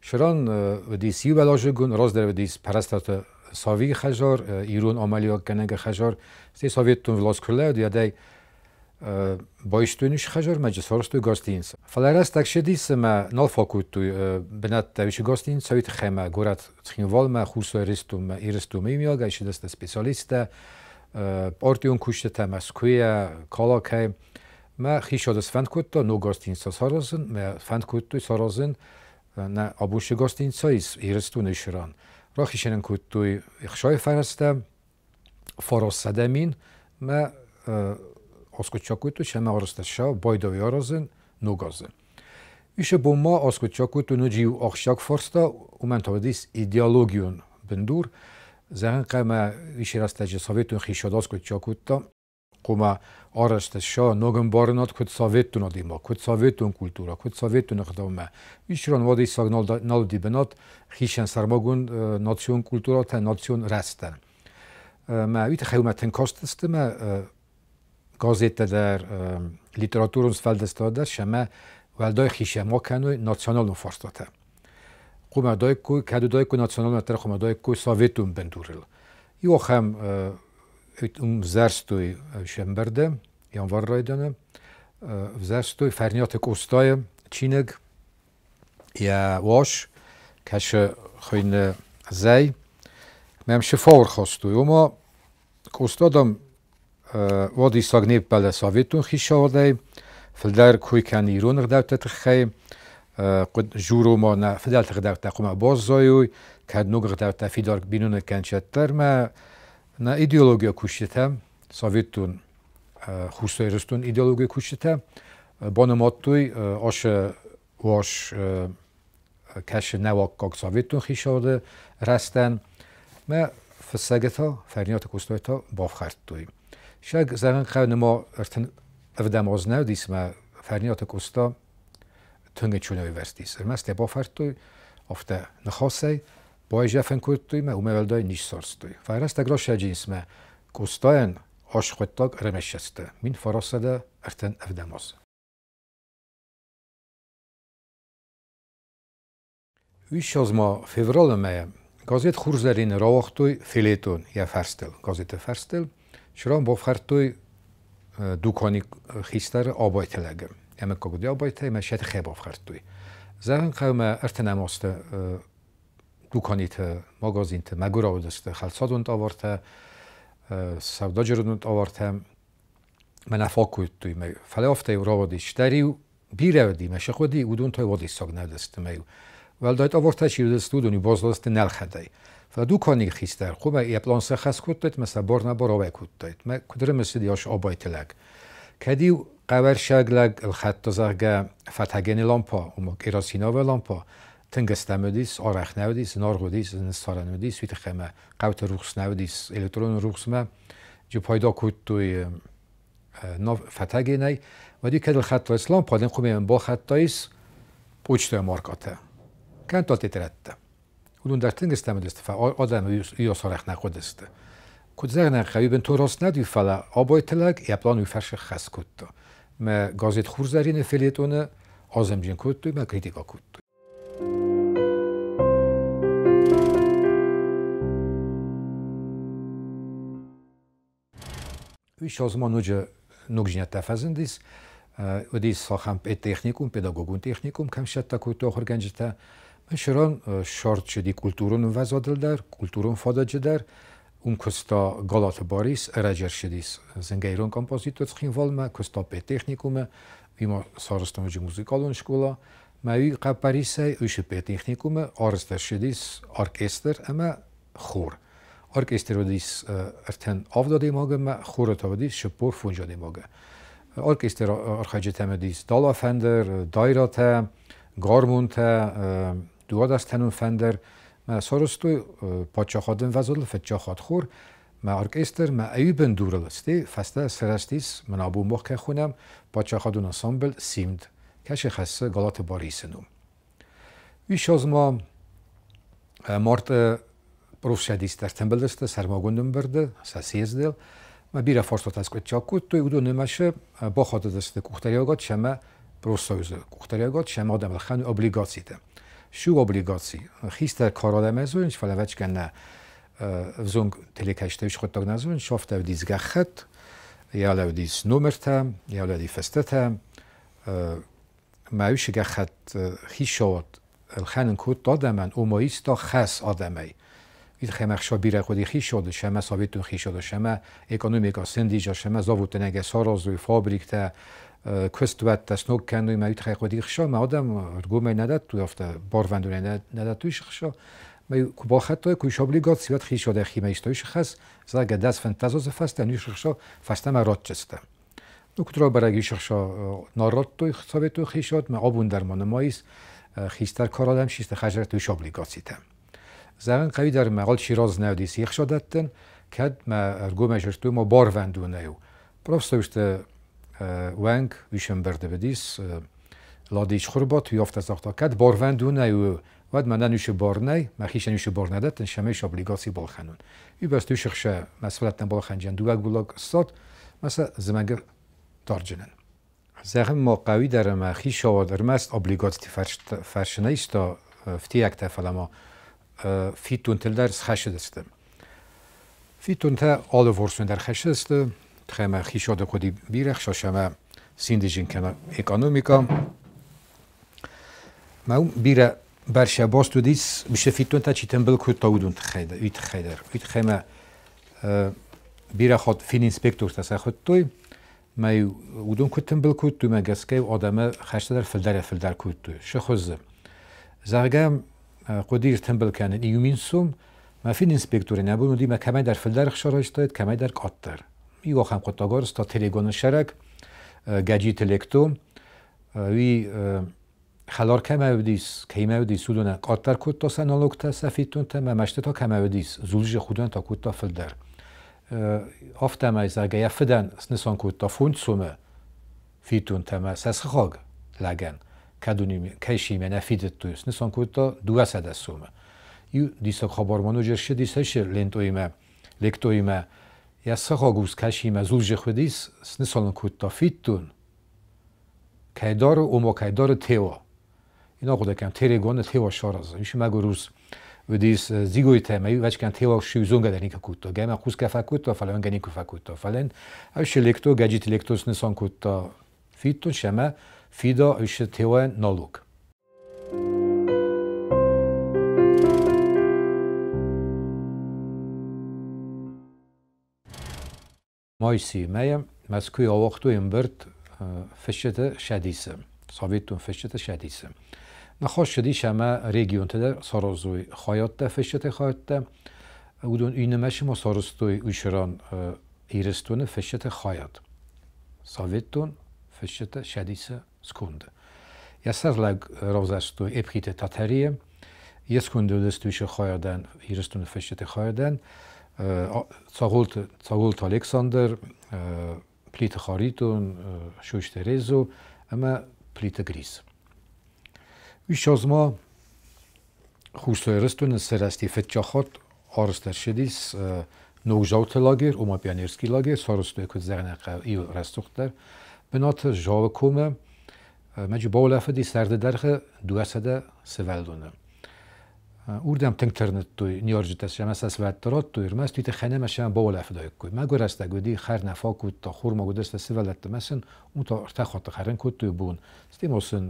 شران و دیسی بلاجگون راز در و دیس پرستات ساوی خجار ایرون عملیات کنگ خجار سی ساویتون ولاس کرده و دیده بايشتونيش خجر ما جسارستو غاستينس فلارس تكشديس ما نالفاكوتو بنات تاويش غاستين سويت خيمه غورات تخينوال ما خورسو ريستوم ايرستوم ميميا گايشدست سپيسياليست پارتيون كوشتا مسكويا كالاكاي ما خيشادس فندكوتا نو غاستين سارازن ما فندكوتو سارازن نا ابوش غاستين سايس ايرستو نشران راخيشن كوتو اخشاي فرسته فاراس سدمين ما Oskutçakuytu şeme arastasha baydavi arazın nogazın. İşe bomba oskutçakuytu nuciu akşak forsta umentavadis ideologiyun bindur. Zehn kama işe rastacı Sovyetun xişad oskutçakuyta kuma arastasha nogın barınat kut Sovyetun adima, kut Sovyetun kultura, kut Sovyetun xdama. İşran vadi signal naldi benat xişen sarmagun nasyon kultura ta nasyon rastan. Ma üte xeymetin kastiste ma گازیت در لیتراتورونس فلدستاده شما ولدای خیشه ما کنوی ناسیونال نفرستاده. قوم دای کوی کدو دای کوی ناسیونال نتر قوم دای کوی ساویتون بندورل. یو خم زرستوی شنبرده یانوار رایدانه زرستوی فرنیات کوستای چینگ یا واش کش خوین زی ممشه فور خواستوی اما کوستادم وادي ساغنيب بلا سوفيتون خيشاوداي فلدار كوي كان ايرون غداوت تخي قد جورو ما فدال غداوت قوم بازايوي كاد نوغ غداوت في دار بينون كان شتر ما نا ايديولوجيا كوشتا سوفيتون خوسيرستون ايديولوجيا كوشتا بانماتوي اش واش كاش نواق كوك سوفيتون خيشاوده رستن ما فساغتا فرنيات كوستايتا بافخرتوي شاید زنان خواهد ما ارتن افدام آزناو دیس ما فرنیات کوستا تنگ چونه ویستیس. ارمست با فرتوی افته نخواسته باید جفن کردوی ما اومه ولدای نیش سارستوی. فرست اگراش جنس ما کوستاین آش خودتاگ رمشسته. من فراسده ارتن افدام آز. ویش از ما فیورال ما گازیت خورزرین راوختوی فیلیتون یا فرستل. گازیت فرستل شرام بافخرتوی دوکانی خیستر آبایت لگم. اما کگودی آبایت مشهد خیب بافخرتوی. زن قوم ارتنماست دوکانیت مغازینت مگورا ودست خالصادون آورته سودا جرودون آورته من افاکویت توی می فلافته راودیش دریو بیرودی مشخودی ودون توی وادی ساگ ندست میو. ولدایت آورته چیردست دونی بازدست نلخدای. فدوکانی خیستر خوبه یه پلان سخص کردید مثلا بار نبار آبای کردید ما کدر مثل دیاش آبای تلگ کدیو قبر شگلگ الخط زرگه فتحگنی لامپا و کراسینا و لامپا تنگست نمودیس آرخ نودیس نارغودیس نستاره نودیس ویت خمه قوت روخس نودیس الکترون روخس ما جو پایدا کرد توی فتحگنی و دی کد الخط اسلام پادن خوبه من با خطاییس پوچتو مارکاته کن تالتی ترده اون در تنگستم دست فا آدم یا سرخ نخودسته. کد زرن خیلی بن تو راست ندی فلا آبای تلگ یا پلان فرش خاص کد. ما گازیت خورزرین فلیتونه آزم جن کد ما کریتیکا کد. ویش از ما نوجنت تفزندیس و دیس ساخم تکنیکوم پداگوگون تکنیکوم کم شد تا کد آخر گنجته شران شارت شدی کلتورون وزادل در کلتورون فادج در اون کستا گالات باریس ارجر شدیس زنگیرون کمپوزیتور خیم والما کستا به تکنیکوم ویما سارستان وجه موزیکالون شکولا ما وی قب پاریسه ویش به تکنیکوم آرستر شدیس ارکستر اما خور ارکستر ودیس ارتن آفدادی ماگه ما خور تا ودیس شپور فونجادی ماگه ارکستر ارخاجت هم دیس دالا فندر دایراته گارمونته دواد از تنون فندر ما سارستو پاچا خادم وزال فتجا خاد خور ما ارکستر ما ایوبن دورل استی فسته سرستیس من ابو مخ که خونم پاچا خادون انسامبل سیمد کش خسته گالات باریسنوم ویش از ما مارت پروف شدیست در تنبل دسته سرماگوندم برده ساسیزدل ما بیره فرصت از که چاکود توی اودو نمشه با خاطر دسته کوختریاگات شما پروسوزه کوختریاگات شما آدم الخانو ابلیگاسی ده شو ابلیگاسی خیست کارادم ازونش فلوچ کنه زنگ تلکشتهش خود تاگ نزون شافته و دیزگه خط یا لودیس نومرته یا لودی فستته معیش که خط خیشات الخانن کود دادمن اومایستا خاص آدمی وید خمخشا بیره خودی خیشات شما ثابتون خیشات شما اکونومیکا سندیجا شما زاوت نگه سارازوی فابریکته کستوت تسنوک کنوی معید خودی خشا ما آدم رگومی نداد تو افته باروندونه نداد تویش خشا ما با خطای کویش ابلیگات سیات خیشات خیمیستویش خاص زاگ دست فنتازوز فست نیش خشا فستم رات چسته نکترا برای شخصا نارات توی ثابت تو خیشات ما آبون درمان مایس خیستر کار آدم شیست خجر توی شابلیگاتی تام زمان قوی در مقال شیراز نودیس یک شدتن کد ما ارگو مجرتو ما بار وندونه یو پروفسورشت ونگ ویشم برده بدیس لادیش خوربات یافت از آختا کد بار وندونه یو ود من نوش بار نه ما خیش نوش بار ندتن شمه شابلیگاتی بالخنون یو بس تو شخص مسئولت بالخنجن دوگ بلاگ استاد مثلا زمانگ دارجنن زخم ما قوی در ما خیش آوادر مست ابلیگاتی فرشنه است تا فتی یک تفعله ما فیتون تل در خشد است. فیتون تا آل ورسون در خشد است. تخم خیشاد خودی بیرخ شما سیندیجین کنه اکونومیکا. ما اون بیره برش باست و دیس میشه فیتون تا چی تنبل کود تاودون تخیده. ویت خیدر. ویت خم بیره خود فین اینسپکتور تا خود توی ما اودون کود تنبل کود توی مگسکه آدم خشد در فلدر کود توی. شخوزه. زرگم قدیر تنبل کنن ایومین سوم ما فین اینسپکتوری نبود ودی ما کمی در فلدر خشارش داد کمی در کاتر میگو خم قطعار است تا تلگون شرک گجی تلکتو وی خلار کمی ودیس کمی ودیس سودونه کاتر کود تا سنالوگ تا سفیدتون تا ما مشت تا کمی ودیس زولج خودن تا کود تا فلدر آفتم از اگه یفدن سنسان کود تا فوند سومه فیتون تا ما سس خاگ لگن کدونیم کیشی من افیدت تویست نسان کوتا 200 سومه یو دیسا خبرمانو جرشه دیساش لنتویمه لکتویمه یا سخاگوز کشیمه زوج خودیس نسان کوتا فیتون کیدار اوما کیدار تیوا اینا خود کم تریگون تیوا شارازه میشه مگو روز و دیس زیگویته می وچ کن تیوا شیوزونگه در نیکه کوتا گیم خوز کفا کوتا فلان گنی کفا کوتا فلان اوش لکتو گجیت لکتوس نسان کوتا فیتون شما فیدا ایش تیوه نالوک. مایسی مایم مسکوی آوختو این برد فشت شدیسه. ثابتون فشت شدیسه. نخواست شدیش همه ریگیون تدر سارازوی خایات ده فشت خایات ده اودون اینمش ما سارستوی ایشران ایرستون فشت خایات. ثابتون فشت شدیسه سکونده. یا سرلگ روزستو ابخیت تاتریه یه سکونده دستویش خایدن ایرستون فشت خایدن تاغولت الکساندر پلیت خاریتون شوشت ریزو اما پلیت گریز ویش از ما خوستوی رستون سرستی فتجاخات آرستر شدیس نوگجاوت لاگر اوما پیانیرسکی لاگر سارستوی کد زغنق ایو رستوختر بنات جاو کومه مجی باولفه دی سرده درخه 200 سوالدونه اوردم تنگترنت توی نیارجتش شما سوالت درات توی رمست توی تخنه مشم باولفه دای کوی ما گرسته گودی خر نفا کود تا خور ما گودست سوالت مثلا اون تا ارتخات خرن کود توی بون استیم مثلا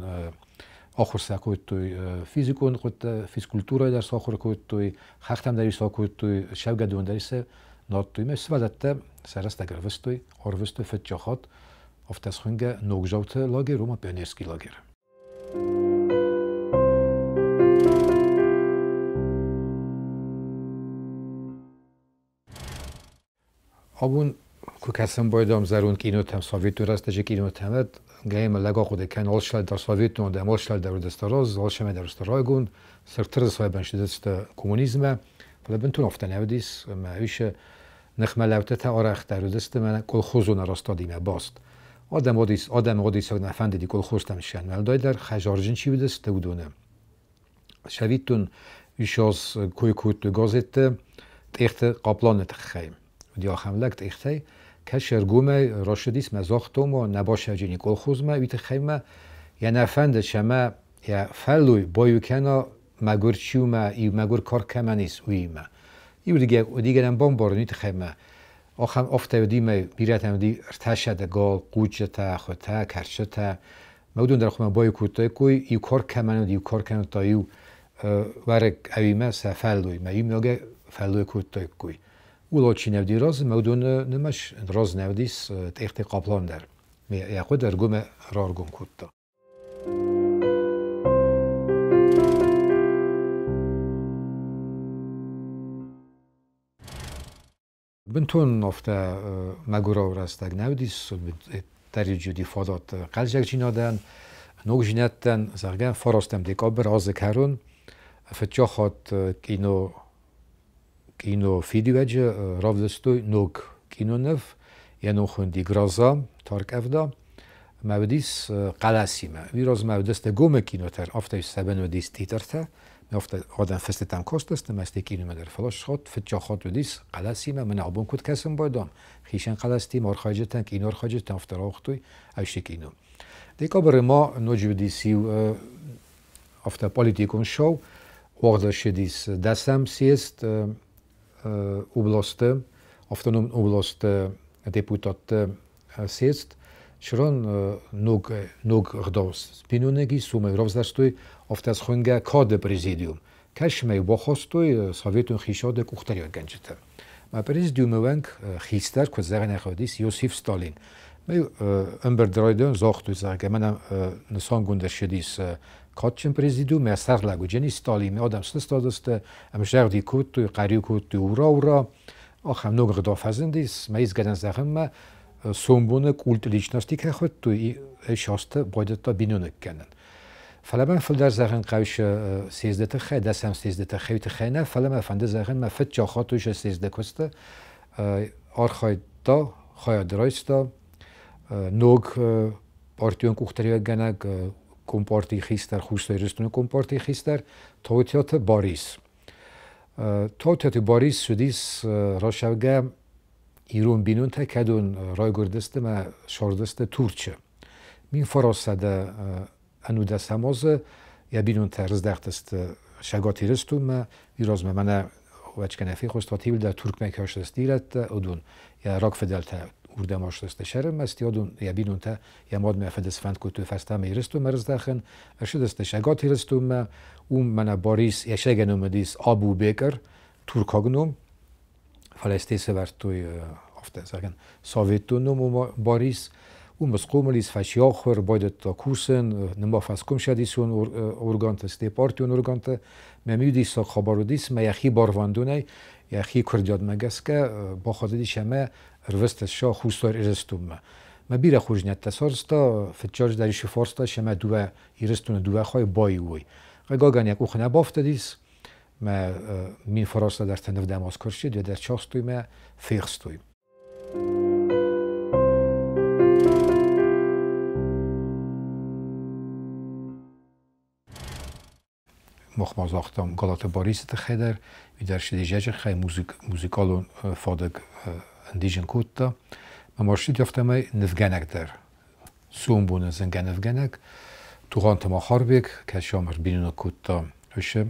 آخر سکوت توی فیزیکون کود فیزیکولتورای در ساخر کود توی خختم دری ساکود توی شب گدون دری سه نات توی مثل سوالت سرست گروست توی آروست توی فتجاخات افتاس خونگه نوگجاوت لاگر روما پیانیرسکی لاگر. آبون که کسیم بایدم زرون کینوت هم ساویتو راست جه کینوت همت گیم لگا خوده کن آلشال در ساویتو و دم آلشال در دستاراز آلشمه در دستارای گون سرتر صاحبن شده است کمونیسم ولی بنتون افتن اودیس معیش نخمه لوته تا آرخ در دست من کل خوزون راستادیمه باست. آدم ودیس نفند دی کل خوستم شن ملدای در خجارجن چی بدست تودونه شویتون ایشاز کوی کوت گازت تخت قابلان تخیم و دیا خملک تخته که شرگومه راشدیس مزاختم و نباشه جنی کل خوزمه ویت خیمه یا نفند شما یا فلوی بایو کنا مگر چیومه ای مگر کار کمانیس ویمه ایو دیگه نم بام بارنی تخیمه آخام افته ودیم بیرتم دی ارتشد گال قوچتا خطا کرشتا مودون در خودم بای کوتاه کوی یو کار کمانو دیو کار کنو تا یو ورق اویمه سفلوی ما یو میگه فلوی کوتاه کوی اولو چی نودی راز مودون نمش راز نودیس تخت قابلان در یا خود در گم رارگم کوتاه بنتون افته مگورا راستگ نودیس در جدی فادات قلجک جینادن نوگ جینتن زرگن فراستم دیکابر آز کرون فتجا خود کینو فیدیوج رافدستوی نوگ کینو نف یا نو خوندی گرازا تارک افدا مودیس قلاسیمه ویراز مودست گوم کینو تر افته سبن ودیس تیترته میافته آدم فستم کاستست مستی کینو مدر فلاش خود فتجا خود ودیس قلاسیمه من عبون کد کسم بایدم خیشن قلاستی مار خاجتن کینور خاجتن افته راختوی اوشی کینو دیکابر ما نوجودیسی افته پالیتیکون شو وقت شدیس دستم سیست اوبلاسته автоном область депутат сест шрон ног гдос пинунеги суме ровзастой автасхунга код президиум кашме бохостой советун хишод кухтарио ганжта ма президиум ванк хистар козагана ходис йосиф сталин ме эмбердройден зохту зага мана нсон гундер шедис катчен президиум ме сарлагу жени сталин адам стадост амшарди кут қариу кут ура آخام نوع غدافزندیس میز گردن زخم ما سومبون کولت لیچناستی که خود توی شاسته باید تا بینونک کنن. فعلا من فل در زخم قویش سیزده تخه دستم سیزده تخه تخه نه فعلا من فنده زخم ما فت جاخات تویش سیزده کسته آرخای تا خواهد درایستا نوع پارتیون کوختری گنگ کمپارتی خیستر خوشتای رستون کمپارتی خیستر توتیات باریس توتیات باریس شدیس راشوگه ایرون بینون تا کدون رای گردسته ما شاردسته تورچه مین فراسده انو دست همازه یا بینون تا رزدختست شگاتی رستون ما ویراز من وچ کنفی خوستاتیل در ترکمه کاشتست دیرت ادون یا راک فدل تا ورده ماشتست شرم است یادون یا بینون تا یا ماد میفدس فند کتو فسته میرستون مرزدخن ارشدست شگاتی رستون ما اون من باریس یا شگنوم دیس آبو بیکر ترکاگنوم فلسطیس ورتوی افته زگن ساویتونوم باریس اون مسقوملیس فشیاخر باید تا کورسن نما فسکم شدیسون اورگانت استیپارتیون اورگانت میمیدیس تا خبرودیس میخی باروندونه یخی کردیاد مگس که با خودی شما روست شاه خوستار ارستوم ما بیره خورج نتسارستا فتجاج دریش فارستا شما دو ایرستون دو خای بایوی گاگان یک اوخ نبافته دیس ما مین فراستا در تنف دماز کرشید یا در چاستوی ما فیخستوی مخماز آختم گالات باریس تخیدر وی در شدیجه خیلی موزیکالون فادق اندیجن کود ما مرشید یافتم نفگنک در سوم بونه زنگن نفگنک تو غانت ما خاربیک که شامر بینون کود تا هشه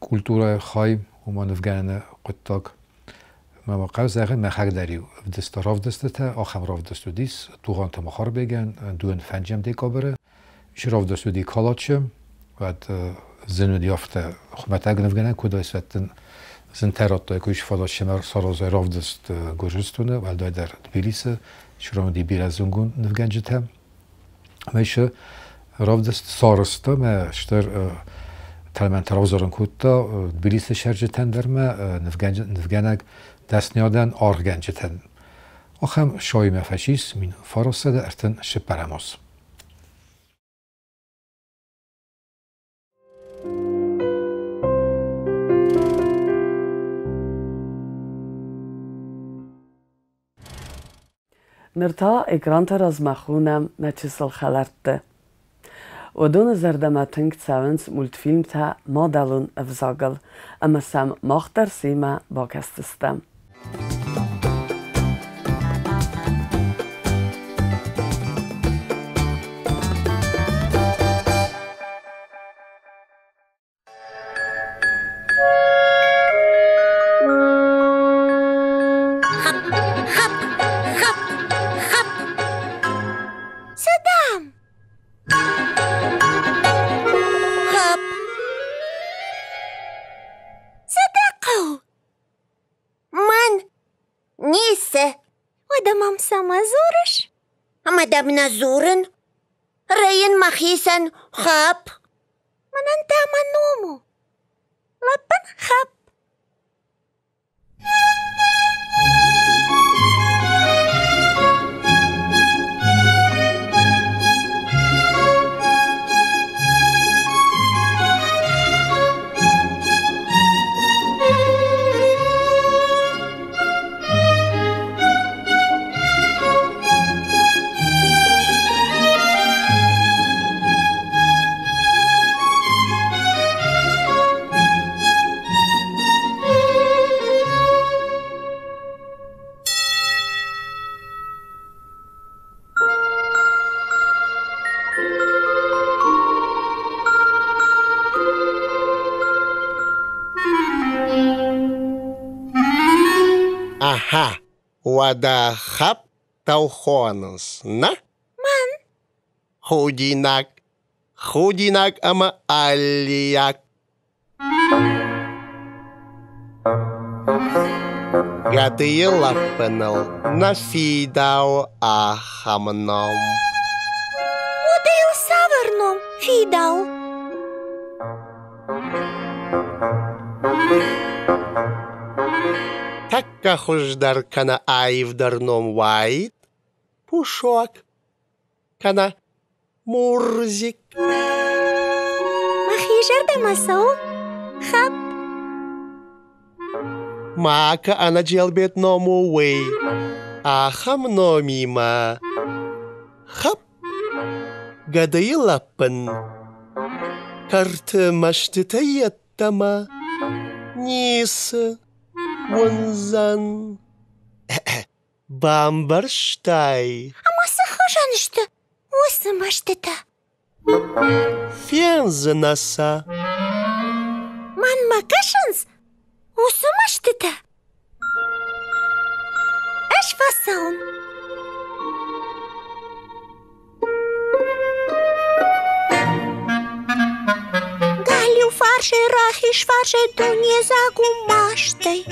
کلتور خای و ما نفگنن قدتاک ما قوز اغه مخک داریو دست راف دسته تا آخم راف دستو دیس تو غانت ما خاربیگن دون فنجم دیکا بره ش راف دستو دی کالاتشه و زنو دیافته خمت اگه نفگنن کودای سوتن زن ترات دای کویش فالاش شمر سارازای راف دست گوشستونه و دای در تبیلیسه شرام دی بیر از زنگون نفگنجت هم میشه راف دست سارسته ما شتر تلمن تراوزارن کودتا تبیلیسه شرجتن در ما نفگنگ دست نیادن آرگنجتن آخم شای مفشیس من فارسته ده ارتن شپرماز نرتا اکرانتر از مخونم نچسل خلرده. و دون زردما تنگ سوانس مولتفیلم تا مادلون افزاگل اما سم ماختر سیما باکستستم. să mă zurăș? Mă dăbnă zurân? Răiân mahisen hap? Mă n-înteamă numu. Lăpân hap. Aha, wada hap tau honus, na? Man. Hudinak ama aliak. Gătăielăpânăl na fidau ahamnom. Udăil savărnom fidau. Takka hujdar kana aivdarnom white, pușoc, kana murzic. Mahijar de masău, hap. Maka ana gelbet nomu wei, aham nomima. Hap, gădăilăpân, kartă maștităiettama, nisă. Unzan Bamberstein. Ama să hăjanște. O să mă așteta. Fienză sa. Man mă cășânț. O să mă așteta. Aș vă saun. Galiu farșe, rahiș farșe, Dumneza cu maștei.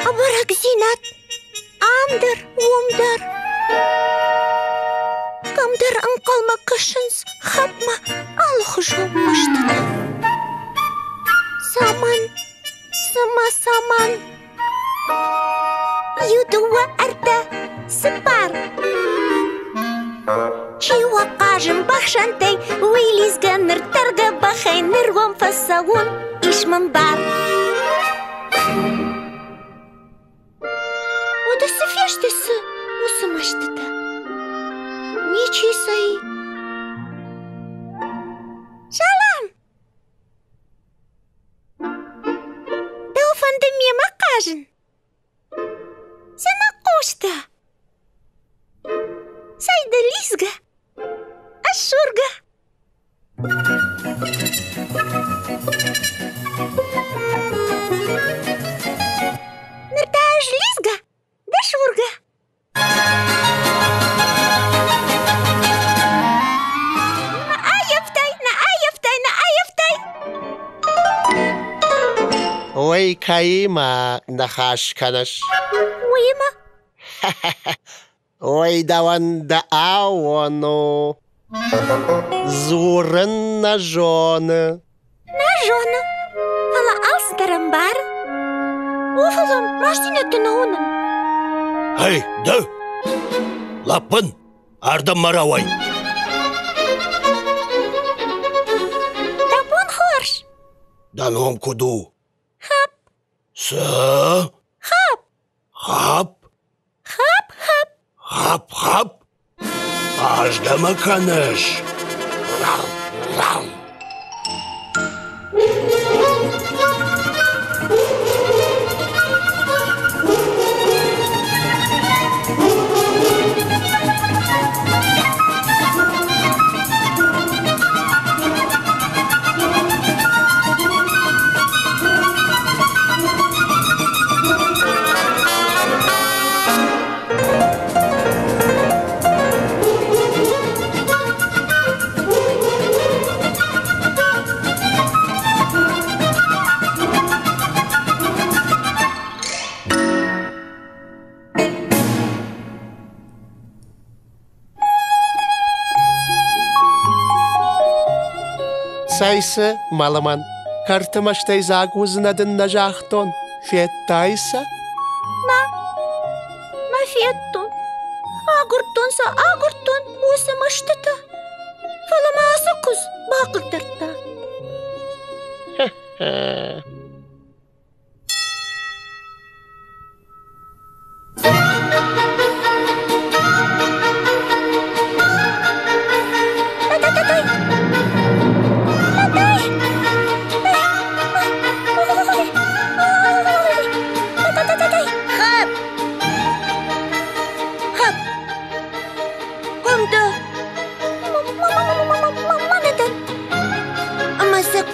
Abărăgzinat, amdăr, umdăr. Cămdăr în colmă cășânț, hapmă, alhujum măștătă. Saman, saman. Iuduă artă, săpar. Чего кажем бахшантей, Уилис гэннер тарга бахай нервом фасаун ишмамбар. Ода се феște să o să mă aștepta. Nici să-i... Shalom! Da o fan de mie mă кажен. Să mă coștă. Să-i de lisgă. Așurgă. Nărtaș lisgă. De-așurgă. Na ayaftai. Oi kaima nahașkanaș. Uima. Oi dawan da awonu. Zurân na jonă. Na jonă. Fala alstărămbar. Ufăzăm, maștină-te năună. Hei, dă! La pân, ardă mărawai. Da bun horș. Da nu-am cu du. Hap. Să... Hap. Hap. Hap. Aș da mă canăș. Saysa malaman. Kartımaştay zaguzun adın najahtun. Fettaysa? ما فيتون أقرطون سا أقرطون وسمشتتا فلما أسكز باقل ترتا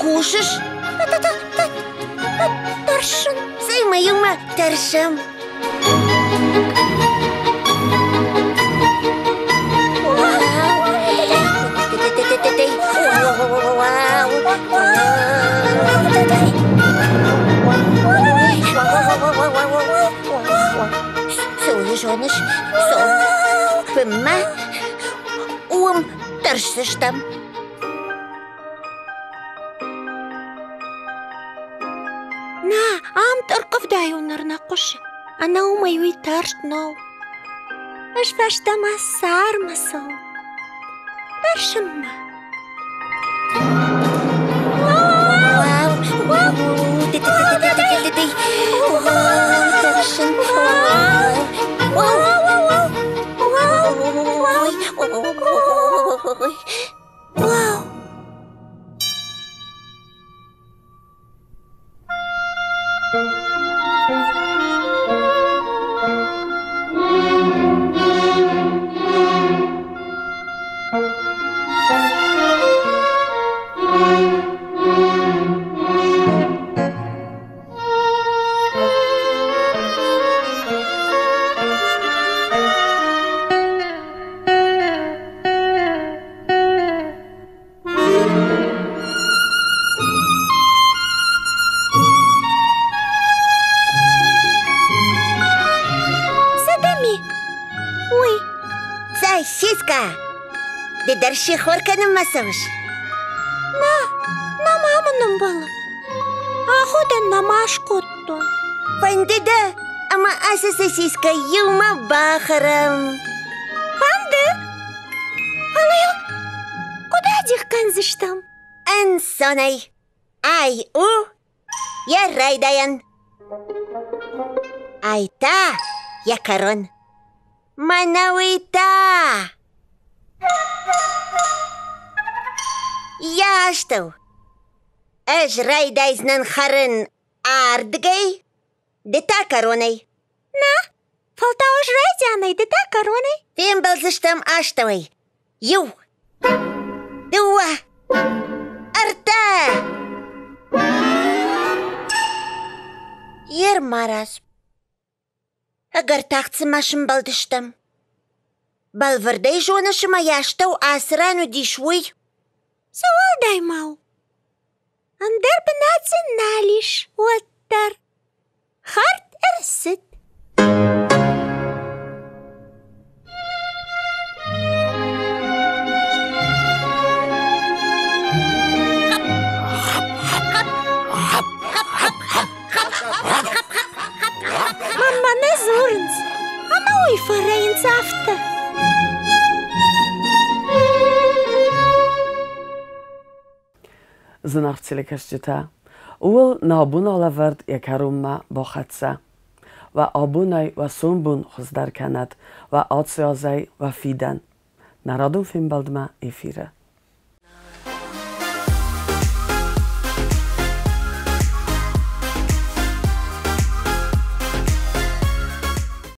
Кушаешь? Торшин. Займа, юма, торшам. Солежоныш, сол. Пымма. Уым торшыш там. Нарнакуш, она у мою и тарштнул. Аж ваштама сармасал. Таршимма. Дарши хорканым масавыш. На маманым было. Охота на машкоттон. Фандыда, ама аса сосиска юма бахарам. Фанды? Алайо, куда дихканзыш там? Ан сонай. Ай у, я райдаян. Айта, я корон. Манауита. Я что? Эж райдайзнан харын ардгай? Дета короной. На, фалтауш райдяной, дета короной. Фем балзыштам аштовой. Ю. Дуа. Арта. Ер марас. Агар тахцы машым балдыштам. Балвардай жонышыма яштау асырану дишвуй. Савал даймау. Андер бінатсын налиш, уаттар. Харт әрсіт. Мама не зурнс. Ана ой фарайынс афта. زناختیلکشجتا اول نابون آلورد یکروم با خدسه و آبونای و سنبون خزدر کند و آتسیازی و فیدن نرادون فیلم بلدما ایفیره